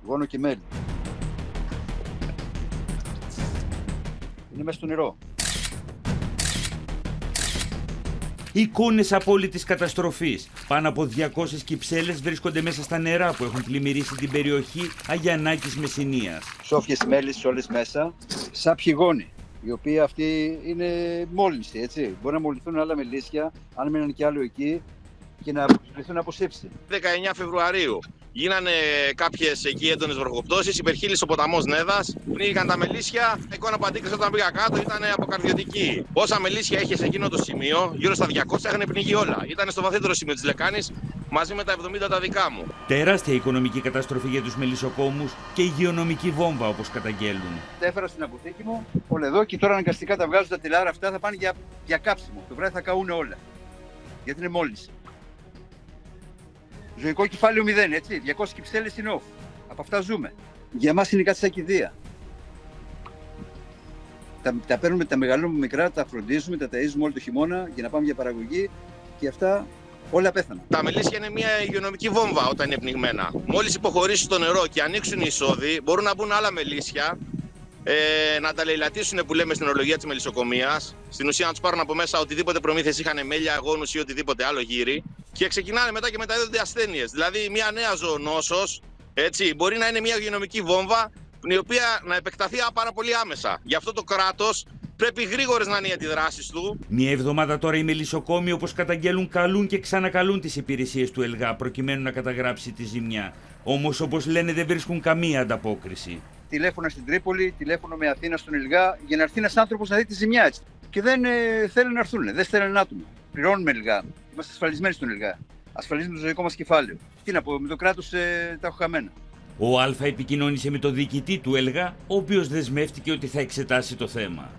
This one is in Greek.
Γόνο και μέλι. Είναι μέσα στο νερό. Εικόνες απόλυτης καταστροφής. Πάνω από 200 κυψέλες βρίσκονται μέσα στα νερά που έχουν πλημμυρίσει την περιοχή Αγιαννάκης Μεσσηνίας. Σόφιες μέλισσες όλες μέσα, σαν πηγόνι, οι οποίοι αυτοί είναι μόλυνση, έτσι. Μπορεί να μολυνθούν άλλα μελίσια, αν μείναν κι άλλο εκεί, και να προσβληθούν από σύψη. 19 Φεβρουαρίου γίνανε κάποιες εκεί έντονες βροχοπτώσεις, υπερχείλησε ο ποταμός Νέδας, πνίγηκαν τα μελίσια. Η εικόνα που αντίκρισα όταν πήγα κάτω ήταν αποκαρδιωτική. Όσα μελίσια είχε σε εκείνο το σημείο, γύρω στα 200, είχαν πνιγεί όλα. Ήταν στο βαθύτερο σημείο της λεκάνης, μαζί με τα 70 τα δικά μου. Τεράστια οικονομική καταστροφή για τους μελισσοκόμους και υγειονομική βόμβα, όπως καταγγέλνουν. Τα έφερα στην αποθήκη μου, όλα εδώ, και τώρα αναγκαστικά τα βγάζω τα τηλάρα αυτά, θα πάνε για κάψιμο. Το βράδυ θα καούν όλα. Γιατί είναι μόλυνση. Ζωικό κεφάλαιο 0, έτσι. 200 κυψέλες είναι off. Από αυτά ζούμε. Για μας είναι κάτι σαν κηδεία. Τα παίρνουμε, τα μεγαλώνουμε μικρά, τα φροντίζουμε, τα ταΐζουμε όλο το χειμώνα για να πάμε για παραγωγή, και αυτά όλα πέθαναν. Τα μελίσια είναι μια υγειονομική βόμβα όταν είναι πνιγμένα. Μόλις υποχωρήσει το νερό και ανοίξουν οι εισόδοι, μπορούν να μπουν άλλα μελίσια, να τα λαιλατίσουν που λέμε στην ορολογία της μελισσοκομείας. Στην ουσία να τους πάρουν από μέσα οτιδήποτε προμήθειες είχαν, μέλια, γόνους ή οτιδήποτε άλλο γύρι. Και ξεκινάνε μετά και μεταδίδονται ασθένειες. Δηλαδή, μια νέα ζωονόσος, έτσι, μπορεί να είναι μια υγειονομική βόμβα, η οποία να επεκταθεί πάρα πολύ άμεσα. Γι' αυτό το κράτος πρέπει γρήγορες να είναι οι αντιδράσεις του. Μία εβδομάδα τώρα οι μελισσοκόμοι, όπως καταγγέλουν, καλούν και ξανακαλούν τις υπηρεσίες του ΕΛΓΑ προκειμένου να καταγράψει τη ζημιά. Όμως, όπως λένε, δεν βρίσκουν καμία ανταπόκριση. Τηλέφωνα στην Τρίπολη, τηλέφωνο με Αθήνα στον ΕΛΓΑ, για να έρθει ένας άνθρωπος να δει τη ζημιά, έτσι. Και δεν θέλουν να έρθουν, δεν στέλνουν άτομο. Πληρώνουμε ΕΛΓΑ. Είμαστε ασφαλισμένοι στον ΕΛΓΑ. Ασφαλίζουμε το ζωικό μας κεφάλαιο. Τι να πω, με το κράτος τα έχω χαμένα. Ο Α επικοινώνησε με τον διοικητή του ΕΛΓΑ, ο οποίος δεσμεύτηκε ότι θα εξετάσει το θέμα.